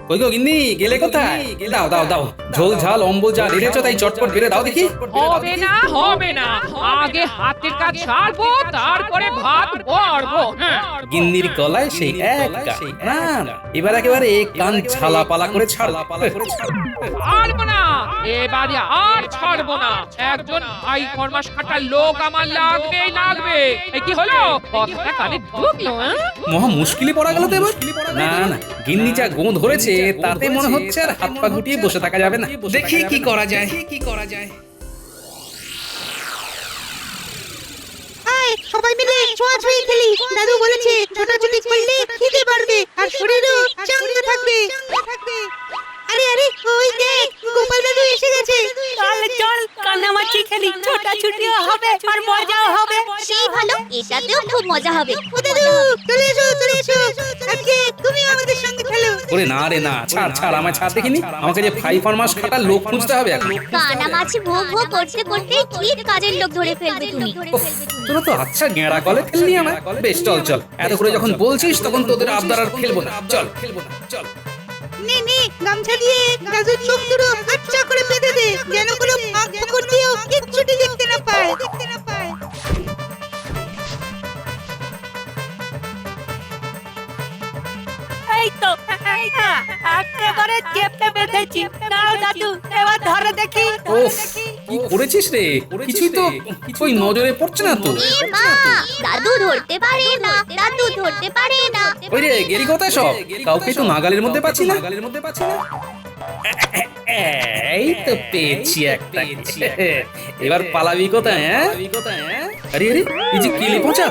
কই গো গিন্নি, গেলে কোথায়? দাও দাও দাও, ঝোল ঝাল অম্বল যা রেড়েছো তাই চটপট বেড়ে দাও দেখি। হবে না, আগে হাতের কাজ ছাড়বো, তারপরে ভাত বাড়বো। গিন্নির গলায় সেই এক গান। না না, এবার একেবারে কান ঝালা পালা করে ছাড়ো। ছাড়বো না, এবারে আর ছাড়বো না। একজন ভাই ফরমাস খাটার লোক আমার লাগবেই লাগবে। এই কি হলো, কথাটা কানে ঢুকলো? মহা মুশকিলে পড়া গেল তো এবার। না না, গিন্নি যা গো ধরেছে তাতে মনে হচ্ছে আর হাত পা গুটিয়ে বসে থাকা যাবে না। দেখি কি করা যায়। সবাই মিলে ছোঁয়াছুঁয়ি খেলি। দাদু বলেছে ছোটাছুটি করলে খিদে বাড়বে আর শরীরও চাঙ্গা থাকবে। আরে আরে, ওই দেখ গোপাল দাদু এসে গেছে। চল চল, কানামাছি খেলি, ছোটাছুটিও হবে আর মজাও হবে। সেই ভালো, এটাতেও খুব মজা হবে। ও দাদু, চলে এসো চলে এসো, আজকে তুমি আমাদের সঙ্গে খেলো। ওরে না রে না, ছাড় ছাড়, আমায় ছাড় দেখিনি। আমাকে যে 5 মাস খাটার লোক খুঁজতে হবে এখন। কানামাছি ভো ভো করতে করতে ঠিক কাজের লোক ধরে ফেলবে তুমি। তোরা তো আচ্ছা গেঁড়া কলে ফেললি আমায়। বেশ চল চল, এত করে যখন বলছিস তখন তোদের আবদার আর খেলবো না। চল চল। নে নে, গামছা দিয়ে দাদুর চোখ দুটো আচ্ছা করে বেঁধে দে, যেন কোনো ফাঁক ফোকর দিয়েও কিচ্ছুটি দেখতে না পায়। এই তো, একেবারে চেপে বেঁধেছি। নাও দাদু, এবার ধরে দেখি। ওফ, কি করেছিস রে? কিছুই তো ওই নজরে পড়ছে না তো। এ মা, দাদু ধরতে পারে না, দাদু ধরতে পারে না। ওই রে, গেলি কোথায় সব? কাউকে তো নাগালের মধ্যে পাচ্ছি না। এই তো পেয়েছি একটা। এবার পালাবি কোথায়? হ্যাঁ, আরে আরে, এই যে কিলে পচা।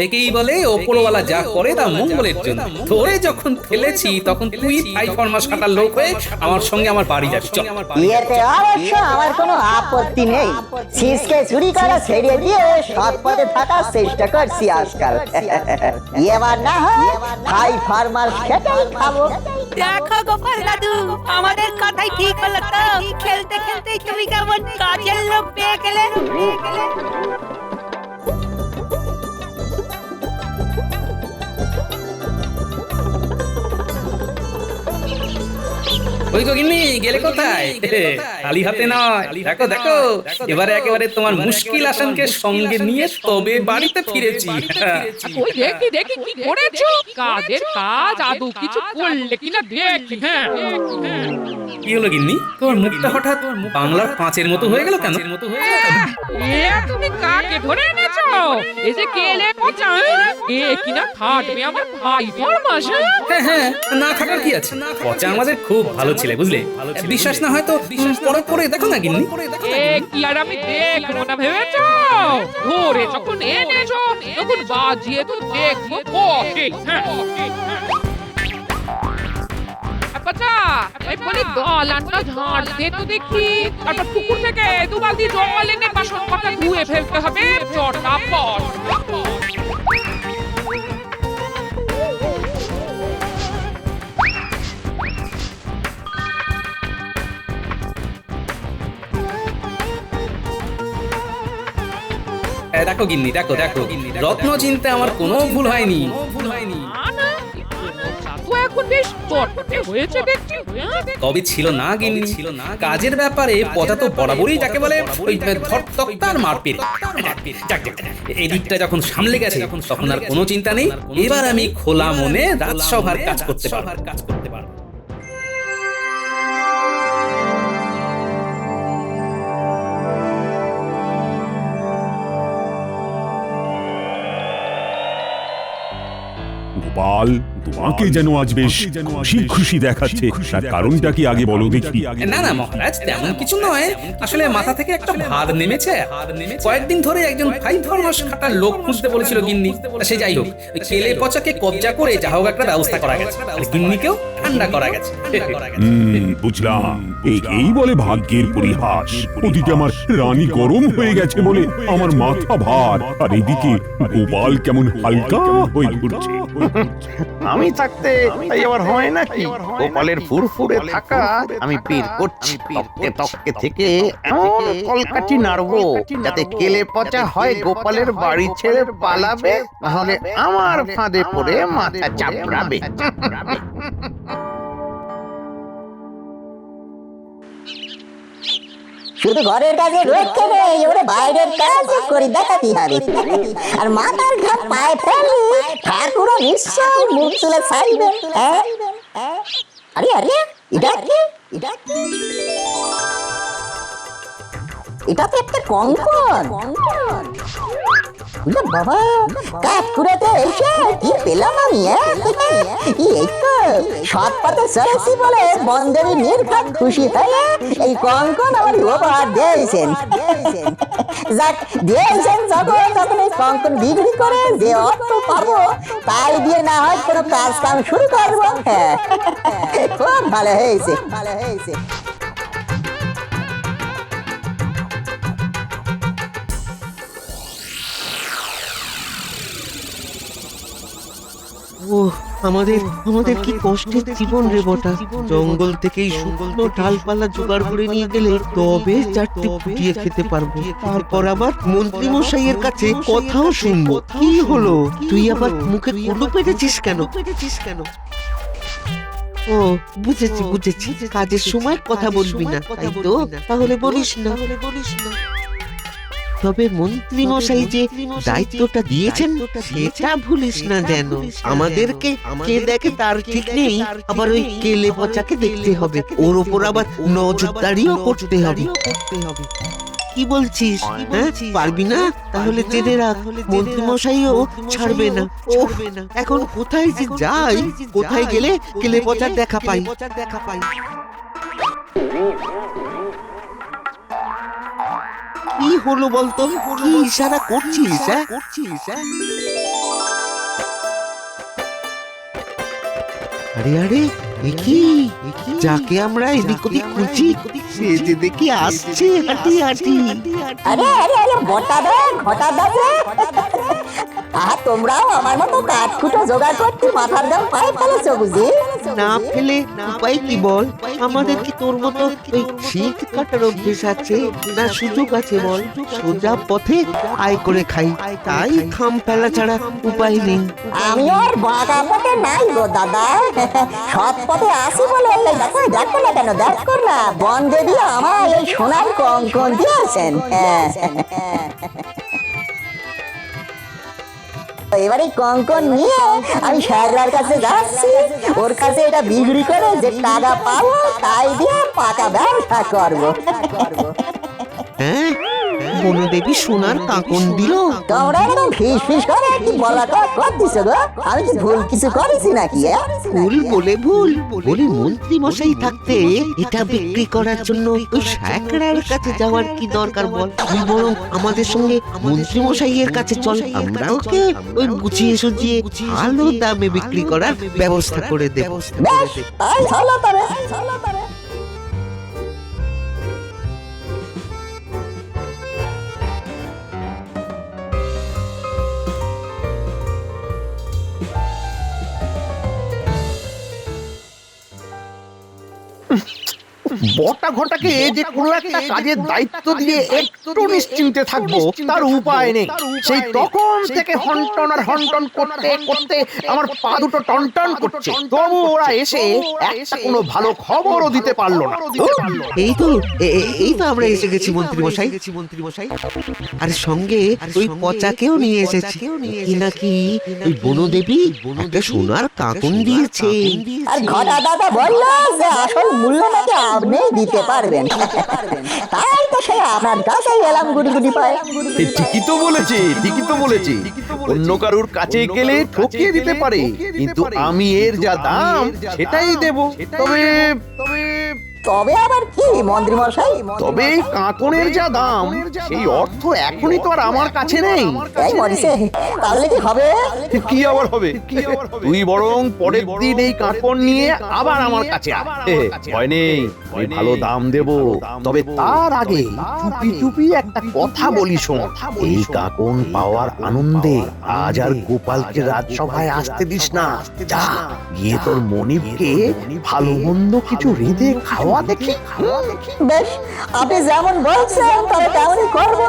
একেই বলে ওপরওয়ালা যা করে তা মঙ্গলের জন্য। ধরে যখন ফেলেছি তখন তুই 5 মাস খাটার লোক হয়ে আমার সঙ্গে আমার বাড়ি যাবি। চল। বিয়েতে অবশ্য আমার কোনো আপত্তি নেই। শীষকে চুরি করা ছেড়ে দিয়ে সৎ পথে থাকার চেষ্টা করছি আজকাল। এবার না হয় 5 মাস খেটেই খাবো। দেখো গোপাল দাদু, আমাদের কথাই ঠিক হলো তো। খেলতে খেলতে তুমি কেমন কাজের লোক পেয়ে গেলে। ওই গো গিন্নি, গেলে কোথায়? খালি হাতে নয়, দেখো দেখো, এবারে একেবারে তোমার মুশকিল আসানকে সঙ্গে নিয়ে তবে বাড়িতে ফিরেছি। ওই দেখি দেখি কি করেছো, কাজের কাজ আদৌ কিছু করলে কিনা দেখি। কি হলো গিন্নি, তোমার মুখটা হঠাৎ বাংলার 5-এর মতো হয়ে গেল কেন? এ তুমি কাকে ধরে এনেছো? এই যে কেলে পচা, এ কিনা খাটবে আমার ভাই ফরমাস। হ্যাঁ, না খাটার কি আছে? পচা আমাদের খুব ভালো ছেলে, বুঝলে? বিশ্বাস না হয় তো পরে দেখো না গিন্নি। এ কি আর আমি দেখবো না ভেবেছো? ধরে যখন এনেছো তখন বাজিয়ে তো দেখবো ওকে। আচ্ছা, এই বলি দলানটা ঝাড় দে তো দেখি। তারপর পুকুর থেকে 2 বালতি জল এনে বাসন কটা ধুয়ে ফেলতে হবে চটাপট। দেখো গিন্নি, দেখো রত্ন চিনতে আমার কোনো ভুল হয়নি। এখন বেশ চটপটে হয়েছে দেখছি। তবে ছিল না গিন্নি, কাজের ব্যাপারে পচা তো বরাবরই যাকে বলে ওই ধরতক্তার মারপিট। এই দিকটা যখন সামলে গেছে তখন আর কোনো চিন্তা নেই। এবার আমি খোলা মনে রাজসভার কাজ করতে পারবো। গোপাল, তোমাকে যেন আজ বেশ খুশি খুশি দেখাচ্ছে, তার কারণটা কি আগে বলো দেখি। না না মহারাজ, তেমন কিছু নয়। আসলে মাথা থেকে একটা ভার নেমেছে। কয়েকদিন ধরে একজন 5 মাস খাটার লোক খুঁজতে বলেছিল গিন্নি। সে যাই হোক, ওই কেলে পচাকে কবজা করে যা হোক একটা ব্যবস্থা করা গেছে, আর গিন্নিকেও ঠান্ডা করা গেছে। বুঝলাম, এই বলে ভাগ্যের পরিহাস। ওদিকে আমার রানী গরম হয়ে গেছে বলে আমার মাথা ভার, আর এদিকে গোপাল কেমন হালকা হয়ে ঘুরছে। আমি থাকতে তাই আবার হয় নাকি? গোপালের ফুরফুরে থাকা আমি পীর করছি, তককে তককে থেকে এমন কলকাঠি নাড়বো যাতে কেলে পচা হয় গোপালের বাড়ি ছেড়ে পালাবে, তাহলে আমার ফাঁদে পড়ে মাথা চাপড়াবে। শুধু ঘরের কাজে রক্ষে নেই, ওরে বাইরের কাজ করে দেখাতে হবে। আর মাথার ঘাম পায়ে ফেলে ঠাকুরও নিশ্চয় মুখ তুলে চাইবেন। আরে আরে এটা কি? এটা তো একটা কঙ্কন। বাবা, কাঠ কুড়াতে এসে কি পেলাম আমি? এই তো সৎ পথে চলেছি বলে বন্ধেরই নির্ঘাত খুশি হয়ে এই কঙ্কন আমার উপহার দিয়েছেন। যাক, দিয়েছেন যখন এই কঙ্কন বিক্রি করে যে অর্থ পাবো তাই দিয়ে না হয় কোনো কাজ কাম শুরু করবো। খুব ভালো হয়েছে। ও আমাদের আমাদের কি কষ্টের জীবন রে বটা। জঙ্গল থেকেই শুকনো ডালপালা জোগাড় করে নিয়ে গেলে তবে চারটি ফুটিয়ে খেতে পারবো। তারপর আবার মন্ত্রী মশাইয়ের কাছে কথাও শুনবো। কি হলো, তুই আবার মুখে কুলু পেটেছিস কেন? ও বুঝেছি, কাজের সময় কথা বলবি না, তাই তো? তাহলে বলিস না। তবে মন্ত্রী মশাই যে দায়িত্বটা দিয়েছেন সেটা ভুলিস না যেন। আমাদেরকে কে দেখে তার ঠিক নেই, আবার ওই কেলে পচাকে দেখতে হবে, ওর ওপর আবার নজরদারিও করতে হবে। কি বলছিস? হ্যাঁ, পারবি না? তাহলে জেনে রাখ, মন্ত্রী মশাইও ছাড়বে না। এখন কোথায় যে যাই, কোথায় গেলে কেলে পচার দেখা পাই? কি হলো বলতো? কি ইশারা করছিস? আরে কি যাকে আমরা এদিক ওদিক খুঁজি সে যে দেখি আসছে হাঁটি। আরে বটা দে, ঘটা দে। আর তোমরাও আমার মতো কাঠকুটো জোগাড় করতে মাথার দাম পায়ে ফেলেছো বুঝি? না ফেলে উপায় কি বল? আমাদের কি তোর মতো ওই শীত কাটার অভ্যেস আছে না সুযোগ আছে বল? সোজা পথে আয় করে খাই, তাই খাম ফেলা ছাড়া উপায় নেই। আমি আর বাঁকা পথে নাই গো দাদা, সৎ পথে আসি বলে দেখো না কেন, দেখো না বন্ধে দিয়ে আমার এই সোনার কঙ্কন দিয়েছেন। এবারে কঙ্কন নিয়ে আমি শ্যাগলার কাছে যাচ্ছি, ওর কাছে এটা বিক্রি করে যে টাকা পাবো তাই দিয়ে পাকা ব্যবসা করবো। হ্যাঁ, বনদেবী সোনার কাঁকন দিল। তোমরা এরকম ফিস করে কি বলা করতেছো গো? আমি কি ভুল কিছু করেছি নাকি? ভুল বলে মন্ত্রী মশাই থাকতে এটা বিক্রি করার জন্য ওই শ্যাকরার কাছে যাওয়ার কি দরকার বল? তুই বরং আমাদের সঙ্গে মন্ত্রী মশাইয়ের কাছে চল, আমরা ওকে ওই গুছিয়ে সুজিয়ে ভালো দামে বিক্রি করার ব্যবস্থা করে দেব। বেশ, তাই চলো তবে। বটা ঘটাকে যে কোনো একটা কাজের দায়িত্ব দিয়ে একটু নিশ্চিন্তে থাকবো তার উপায় নেই। সেই তখন থেকে হন্টন করতে আমার পা দুটো টনটন করছে, তবু ওরা এসে একটা কোনো ভালো খবরও দিতে পারলো না। এই তো আমরা এসে গেছি মন্ত্রী মশাই। আর সঙ্গে ওই পচাকেও নিয়ে এসেছি। কি নাকি ওই বনদেবী একটা সোনার কাঁকন দিয়েছে। আর ঘটা দাদা বললো যে আসল মূল্য নাকি আপনি দিতে পারবেন, তাই তো সে আপনার কাছে এলাম গুটি পায়। ঠিকই তো বলেছি। অন্য কারুর কাছে গেলে ঠকিয়ে দিতে পারে, কিন্তু আমি এর যা দাম সেটাই দেব। তবে তবে আবার কি মন্ত্রী মশাই? তবে এই কাঁকনের যা দাম, সেই অর্থ এখনই তো আর আমার কাছে নেই। এই মরিসে, তাহলে কি হবে? কি আবার হবে? তুই বরং পরের দিন এই কাঁকন নিয়ে আবার আমার কাছে আয়। ভয় নেই, আমি ভালো দাম দেব। তবে তার আগে চুপি চুপি একটা কথা বলি শোন। এই কাঁকন পাওয়ার আনন্দে আজ আর গোপালকে রাজসভায় আসতে দিস না। যা গিয়ে তোর মনিবকে ভালো মন্দ কিছু রেঁধে খাওয়া দেখি। বেশ, আপনি যেমন বলছেন তবে তেমনই করবো।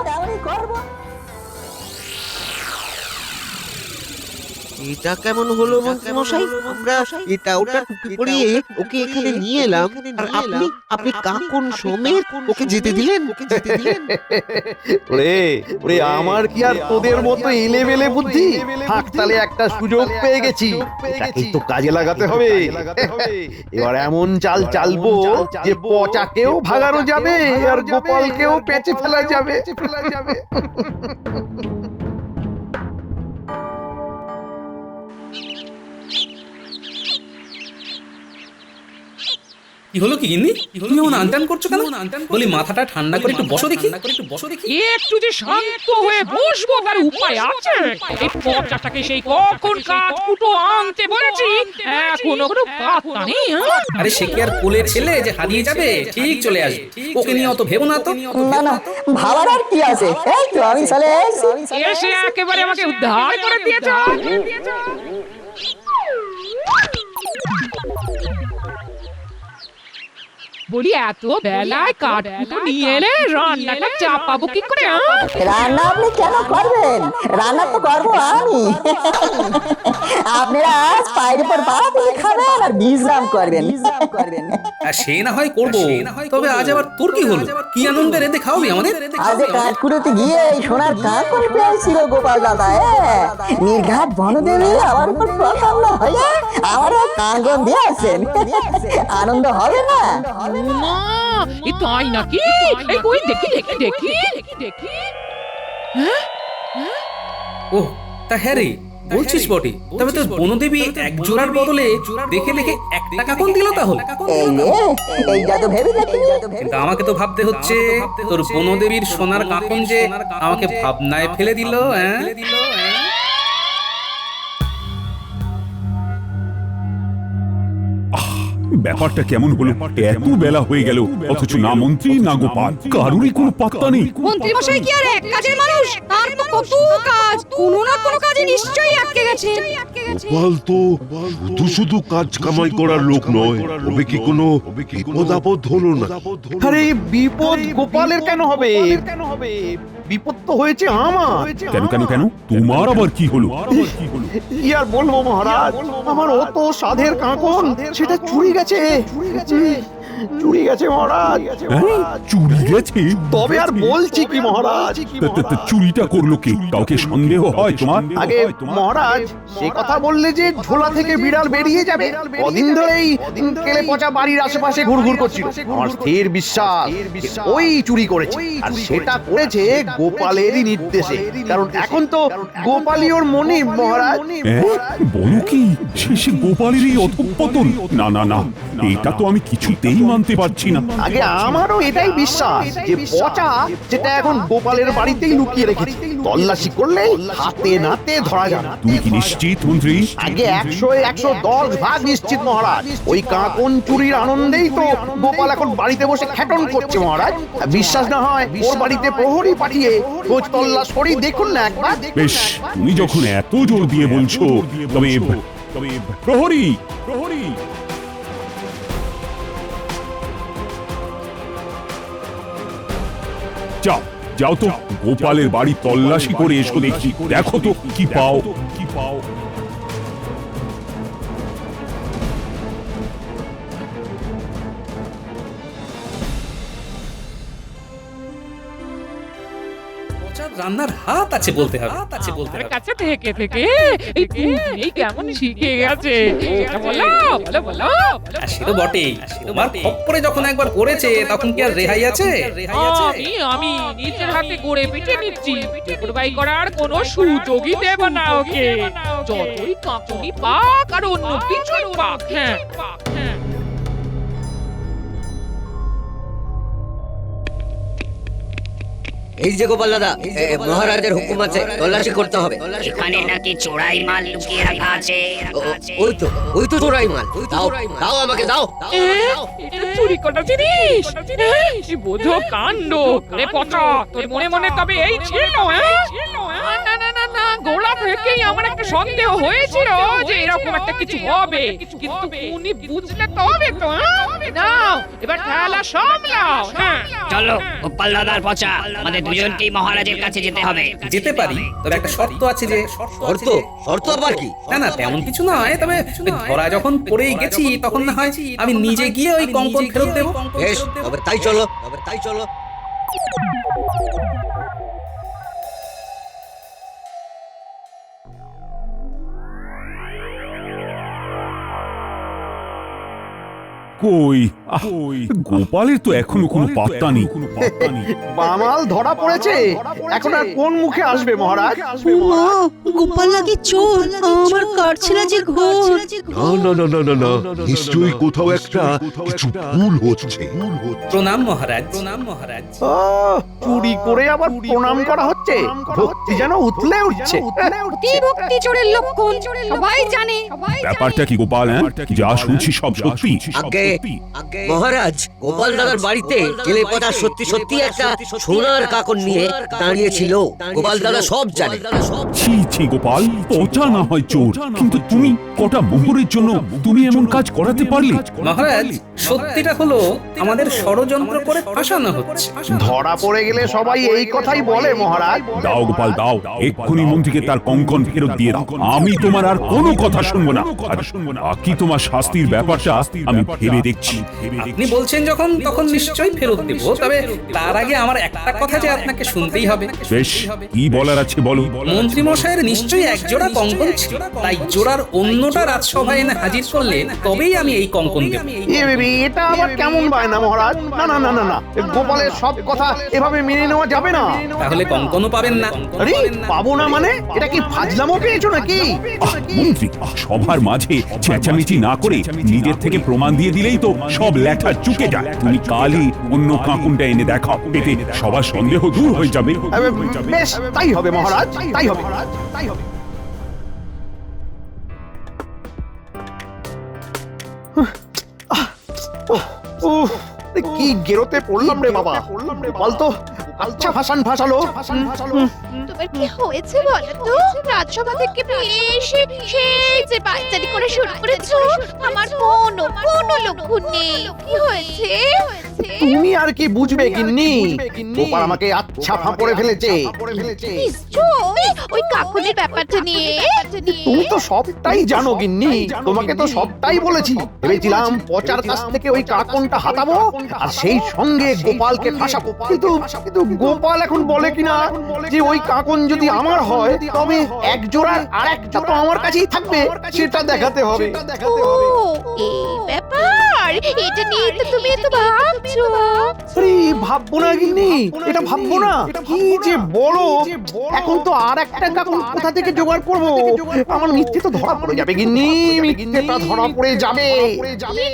এটা কেমন হলো মন্ত্রী মশাই? আমরা এটা ওটা টুপি পরিয়ে ওকে এখানে নিয়ে এলাম, আর আপনি কাকন সমেত ওকে যেতে দিলেন। ওরে আমার কি আর তোদের মতো এলেবেলে বুদ্ধি? হাকতালে একটা সুযোগ পেয়ে গেছি, এটাকেই তো কাজে লাগাতে হবে। এবার এমন চাল চালবো যে পচাকেও ভাগানো যাবে আর গোপালকেও পেঁচে ফেলা যাবে। কি হলো কি গিন্নি? তুমি এমন আনটান করছো কেন? বলি মাথাটা ঠান্ডা করে একটু বসো দেখি। একটু যে শান্ত হয়ে বসবো তার উপায় আছে? এই পচাটাকে সেই কখন কাঠ কুটো আনতে বলেছি, এখনো কোনো পাত্তা নেই। আরে সে কি আর কোলের ছেলে যে হারিয়ে যাবে? ঠিক চলে আসবে, ওকে নিয়ে অত ভেবো না তো। না না, ভাবার আর কি আছে? এই তো আমি চলে এসেছি। এসে একেবারে আমাকে উদ্ধার করে দিয়েছ। বলি এত বেলায় কাঠ কুটো নিয়ে এলে রান্নাটা চাপাবো কি করে? রান্না আপনি কেন করবেন? রান্না তো করবো আমি। আপনারা আজ পায়ের উপর পা দিয়ে খাবেন আর বিশ্রাম করবেন। আর সে না হয় করবো, তবে আজ আবার তোর কি হলো? কি আনন্দে রেঁধে খাওয়াবি আমাদের? আজ কাঠকুড়োতে গিয়ে এই সোনার কাঁকন পেয়েছিল গোপাল দাদা। নির্ঘাত বনদেবী আমার উপর প্রসন্ন হয়ে আমার কাঁকন দিয়েছেন। আনন্দ হবে না? মা, এ তাই নাকি? এই কই দেখি দেখি দেখি দেখি। ও তা হ্যাঁ রে, বলছিস বটে। তবে তোর বনদেবী এক জোড়ার বদলে দেখে দেখে একটা কাকন দিল তাহলে? এইটা তো ভেবে দেখি। কিন্তু আমাকে তো ভাবতে হচ্ছে তোর বনদেবীর সোনার কাকন যে আমাকে ভাবনায় ফেলে দিল। ব্যাপারটা কেমন হলো? এত বেলা হয়ে গেল অথচ না মন্ত্রী না গোপাল, কারোরই কোনো পাত্তা নেই। মন্ত্রী মশাই কি আর এক কাজের মানুষ? তার তো কত কাজ, কোনো না কোনো কাজে নিশ্চয়ই আটকে গেছে। গোপাল তো শুধু শুধু কাজ কামাই করার লোক নয়, তবে কি কোনো বিপদ আপদ হলো না? আরে বিপদ গোপালের কেন হবে? বিপদ তো হয়েছে আমার। কেন কেন কেন? তোমার আবার কি হলো? কি আর বলবো মহারাজ, আমার অত সাধের কাঁকন সেটা চুরি গেছে। চুরি গেছে মহারাজ। চুরি গেছে? তবে আর বলছি কি মহারাজ। চুরিটা করলো কে? কাউকে সন্দেহ হয় তোমার? আগে মহারাজ সে কথা বললে যে ঝোলা থেকে বিড়াল বেরিয়ে যাবে। কদিন ধরেই কেলে পচা বাড়ির আশেপাশে ঘুরঘুর করছিল। আমার স্থির বিশ্বাস ওই চুরি করেছে, আর সেটা করেছে গোপালেরই নির্দেশে। কারণ এখন তো গোপালই ওর মনিব মহারাজ। বলো কি শেষে গোপালেরই অধঃপতন? না না না, এটা তো আমি কিছুতেই মানতে পারছি না। আগে আমারও এটাই বিশ্বাস যে পচা যেটা এখন গোপালের বাড়িতেই লুকিয়ে রেখেছে। তল্লাশি করলে হাতে নাতে ধরা যাবে। তুমি কি নিশ্চিত মন্ত্রী? আগে 100-110 ভাগ নিশ্চিত মহারাজ। ওই কাঁকন চুরির আনন্দেই তো গোপাল এখন বাড়িতে বসে খ্যাটন করছে মহারাজ। বিশ্বাস না হয় ওর বাড়িতে প্রহরী পাঠিয়ে খোঁজ তল্লাশ করি দেখুন না একবার। বেশ, তুমি যখন এত জোর দিয়ে বলছো তবে প্রহরী প্রহরী যাও যাও তো গোপালের বাড়ি তল্লাশি করে এসো দেখি। দেখো তো কি পাও। রান্নার হাত আছে বলতে হবে। আমার কাছে থেকে থেকে এই এই কেমন শিখে গেছে। সেটা বলো বলো বলো। সে তো বটেই, তোমার খপ্পরে যখন একবার পড়েছে তখন কি আর রেহাই আছে? আমি নিজের হাতে গড়ে পিঠে নিচ্ছি। টেকরবাই করার কোনো সুযোগই দেব না ওকে। যতই কাঁকুনি পাক আর অন্য কিছুই পাক। হ্যাঁ এই যে গোপাল দাদা, মহারাজের হুকুম আছে, তল্লাশি করতে হবে। এখানে নাকি চোরাই মাল লুকিয়ে রাখা আছে। ওই তো চোরাই মাল। দাও দাও, আমাকে দাও। এটা চুরি করা জিনিস। কি বোঝো কাণ্ড রে পচা, তোর মনে মনে তবে এই ছিল? না না না না, গোড়া থেকেই আমার একটা সন্দেহ হয়েছিল যে এরকম একটা কিছু হবে, কিন্তু উনি বুঝলে তবে তো। নাও এবার খেলা সামলাও। হ্যাঁ চলো গোপাল দাদার পচা, আমাদের দুজনকেই মহারাজের কাছে যেতে হবে। যেতে পারি, তবে একটা শর্ত আছে যে। শর্ত আবার কি? না না, তেমন কিছু নয়, তবে ওই ধরা যখন পড়েই গেছি তখন না হয় আমি নিজে গিয়ে ওই কঙ্কন ফেরত দেবো। বেশ, তবে তাই চলো। কই গোপালের তো এখনো কোনো পাত্তা নেই। বামাল ধরা পড়েছে, এখন আর কোন মুখে আসবে মহারাজ? মা, গোপাল নাকি চোর, আমার কাটছে না যে ঘোর। না, নিশ্চয়ই কোথাও একটা কিছু ভুল হচ্ছে। প্রণাম মহারাজ, প্রণাম মহারাজ। চুরি করে আবার প্রণাম করা হচ্ছে, ভক্তি যেন উতলে উঠছে। ভক্তি চোরের লক্ষণ সবাই জানে। ব্যাপারটা কি গোপাল? যা শুনছি সব সত্যি? মহারাজ, গোপাল দাদার বাড়িতে কেলে পচা সত্যি সত্যি একটা সোনার কাকন নিয়ে দাঁড়িয়েছিল। গোপাল দাদা সব জানে। ছি গোপাল, পচা না হয় চোর, কিন্তু তুমি কটা মোহরের জন্য তুমি এমন কাজ করাতে পারলে? মহারাজ, সত্যিটা হলো আমাদের ষড়যন্ত্র করে ফাঁসানো হচ্ছে। ধরা পড়ে গেলে সবাই এই কথাই বলে মহারাজ। দাও গোপাল দাও, এক্ষুনি মন্ত্রীকে তার কঙ্কন ফেরত দিয়ে দাও। আমি তোমার আর কোনো কথা শুনবো না। বাকি তোমার শাস্তির ব্যাপারটা আমি ভেবে দেখছি। আপনি বলছেন যখন, তখন নিশ্চয়ই ফেরত দেব, তবে তার আগে আমার একটা কথা যে আপনাকে শুনতেই হবে। বেশ, কি বলার আছে বলো। মন্ত্রী মশাইয়ের নিশ্চয়ই এক জোড়া কঙ্কন ছিল, তাই জোড়ার অন্যটা রাজসভায় এনে হাজির করলে তবেই আমি এই কঙ্কন দেব। এটা আবার কেমন বায়না মহারাজ? না, গোপালের সব কথা এভাবে মেনে নেওয়া যাবে না। তাহলে কঙ্কনও পাবেন না। আরে পাবো না মানে? এটা কি ফাজলামো পেয়েছো নাকি? মন্ত্রী, সবার মাঝে চেঁচামেচি না করে নিজের থেকে প্রমাণ দিয়ে দিলেই তো সব লেঠা চুকে যায়। তুমি কালই অন্য কাকুনটা এনে দেখাও, এতে সবার সন্দেহ দূর হয়ে যাবে। বেশ, তাই হবে মহারাজ, তাই হবে। কি গেরোতে পড়লাম রে বাবা। গোপাল তো আচ্ছা ভাসালো। তোমার কি হয়েছে বলো তো? রাজসভা থেকে এসে সেই যে বাচ্চাটি করে শুরু করেছো, আমার কোনো লক্ষণ নেই। কি হয়েছে? তুমি আর কি বুঝবে গিন্নি? গোপাল আমাকে আচ্ছা ফাঁপড়ে ফেলেছে। নিশ্চয়ই ওই কাকুলির ব্যাপারটা নিয়ে। তুমি তো সবটাই জানো গিন্নি, তোমাকে তো সবটাই বলেছি। ভেবেছিলাম পচার কাছ থেকে ওই কাকনটা হাতাবো আর সেই সঙ্গে গোপালকে ফাঁসাবো, কিন্তু গোপাল এখন বলে কিনা যে ওই কাকন যদি আমার হয় তবে এক জোড়ার আর একটা তো আমার কাছেই থাকবে, সেটা দেখাতে হবে। এই ব্যাপার, এটা নিয়ে তো তুমি এত ভাবছো। আরে ভাববো না গিন্নি, এটা ভাববো না। কি যে বলো, এখন তো আর একটা কাকন কোথা থেকে জোগাড় করবো? আমার মিথ্যে তো ধরা পড়ে যাবে গিন্নি, মিথ্যেটা ধরা পড়ে যাবে।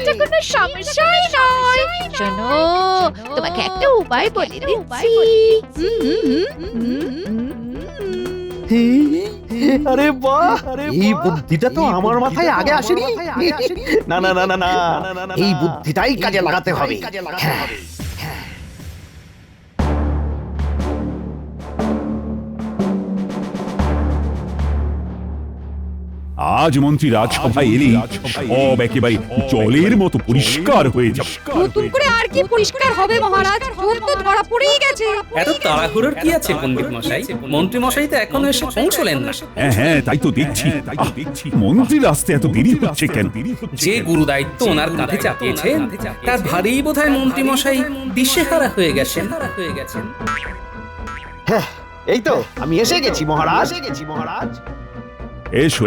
এটা কোনো সমস্যাই নয়। শোনো, তোমাকে একটা উপায় বলে দিচ্ছি। আরে বাহ, এই বুদ্ধিটা তো আমার মাথায় আগে আসেনি। না, এই বুদ্ধিটাই কাজে লাগাতে হবে। আজ মন্ত্রী রাজসভায় এলে সব একেবারে জলের মতো পরিষ্কার হয়ে যাবে। নতুন করে আর কি পরিষ্কার হবে মহারাজ? চোর তো ধরা পড়েই গেছে। এত তাড়াহুড়োর কি আছে পণ্ডিত মশাই? মন্ত্রী মশাই তো এখনো এসে পৌঁছলেন না। হ্যাঁ, তাই তো দেখছি। মন্ত্রীর আসতে এত দেরি হচ্ছে কেন? যে গুরু দায়িত্ব ওনার কাঁধে চাপিয়েছেন, তার ভারী বোধহয় মন্ত্রী মশাই দিশেহারা হয়ে গেছেন। এই তো আমি এসে গেছি মহারাজ। এসো,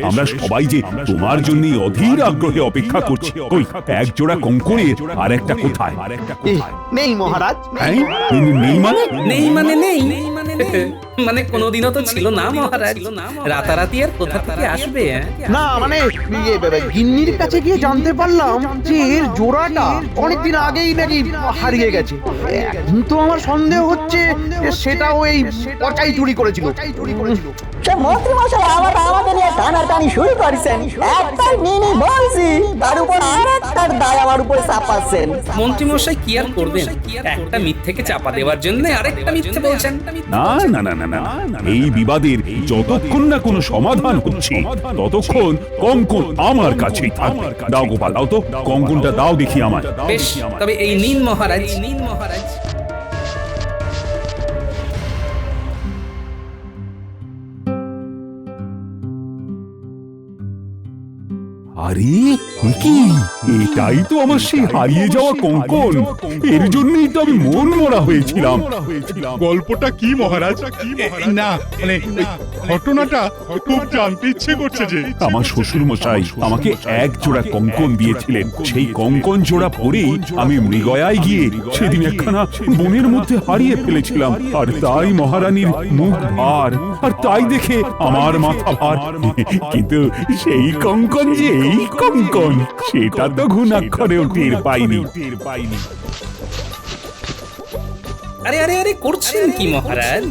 আমরা সবাই যে তোমার জন্য অধীর আগ্রহে অপেক্ষা করছি। কই এক জোড়া কঙ্কনের আর একটা কোথায়? নেই মহারাজ। নেই মানে? নেই মানে নেই। মানে কোনোদিনও তো ছিল না মহারাজ, রাতারাতি আর কোথা থেকে আসবে? না মানে গিন্নির কাছে গিয়ে জানতে পারলাম যে এর জোড়াটা অনেকদিন আগেই নাকি হারিয়ে গেছে। এখন তো আমার সন্দেহ হচ্ছে যে সেটাও এই পচাই চুরি করেছিল। সে মন্ত্রী মশাই আবার আমাদের নিয়ে টানাটানি শুরু করেছেন। একবার নিনি বলছি, তার উপর আর একটার দায় আমার উপরে চাপাচ্ছেন। মন্ত্রী মশাই কি আর করবেন, একটা মিথ্যেকে চাপা দেওয়ার জন্য আরেকটা মিথ্যে বলছেন। না না না না না, এই বিবাদের যতক্ষণ না কোনো সমাধান হচ্ছে ততক্ষণ কঙ্কন আমার কাছেই থাকবে। দাও গোপাল, দাও তো কঙ্কনটা, দাও দেখি আমার। বেশ, তবে এই নিন মহারাজ, নিন মহারাজ। আরে কি, এটাই তো আমার সেই হারিয়ে যাওয়া কঙ্কন। এর জন্যই তো আমি মন মরা হয়েছিলাম। গল্পটা কি মহারাজ? না মানে ঘটনাটা খুব জানতে ইচ্ছে করছে যে। আমার শ্বশুর মশাই আমাকে এক জোড়া কঙ্কন দিয়েছিলেন। সেই কঙ্কন জোড়া পরেই আমি মৃগয়ায় গিয়ে সেদিন একখানা বনের মধ্যে হারিয়ে ফেলেছিলাম। আর তাই মহারানীর মুখ ভার, আর তাই দেখে আমার মাথা ভার। কিন্তু সেই কঙ্কন যে এই কঙ্কন, সেটা তো ঘুণাক্ষরেও টের পাইনি। আরে আরে আরে, করছেন কি মহারাজ?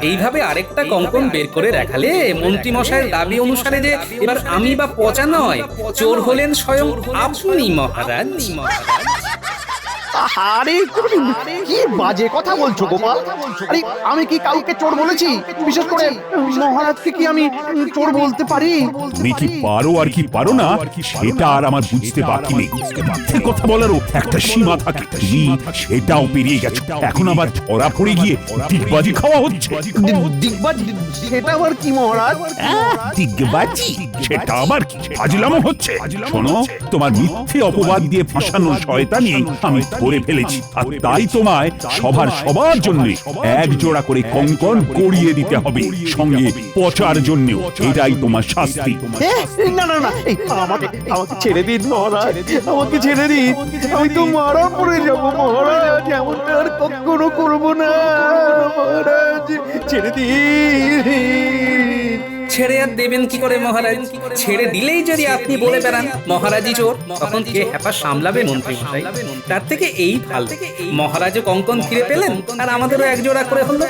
এইভাবে আরেকটা কঙ্কন বের করে রাখালে মন্ত্রী মশাইয়ের দাবি অনুসারে যে এবার আমি বা পচা নয়, চোর হলেন স্বয়ং আপনি মহারাজ। আরে কি বাজে কথা বলছো গোপাল? আরে আমি কি কাউকে চোর বলেছি? বিশেষ করে মহারাজকে কি আমি চোর বলতে পারি? তুমি কি পারো আর কি পারো না সেটা আর আমার বুঝতে বাকি নেই। মিথ্যে কথা বলারও একটা সীমা থাকে, তুমি সেটাও পেরিয়ে গেছো। এখন আবার ধরা পড়ে গিয়ে দিগবাজি খাওয়া হচ্ছে। দিগবাজি? সেটা আবার কি মহারাজ? দিগবাজি সেটা আবার কি? ফাজলামো হচ্ছে। শোনো, তোমার মিথ্যে অপবাদ দিয়ে ফাঁসানোর শয়তানি আমি ধরে ফেলেছি, আর তাই তোমায় সবার জন্য এক জোড়া করে কঙ্কন গড়িয়ে দিতে হবে, সঙ্গে পচার জন্যও। এটাই তোমার শাস্তি। না না না, আমাকে ছেড়ে দিন মহারাজ, আমাকে ছেড়ে দিন। আমি তো মারা পড়ে যাবো মহারাজ, এমনটা আর কখনো করবো না মহারাজ, ছেড়ে দিন। ছেড়ে আর দেবেন কি করে মহারাজ? ছেড়ে দিলেই যদি আপনি বলে বেড়ান মহারাজই চোর, তখন কে হ্যাপা সামলাবে মন্ত্রী মশাই? তার থেকে এই ভালো, মহারাজও কঙ্কন ফিরে পেলেন আর আমাদেরও এক জোড়া করে হলো।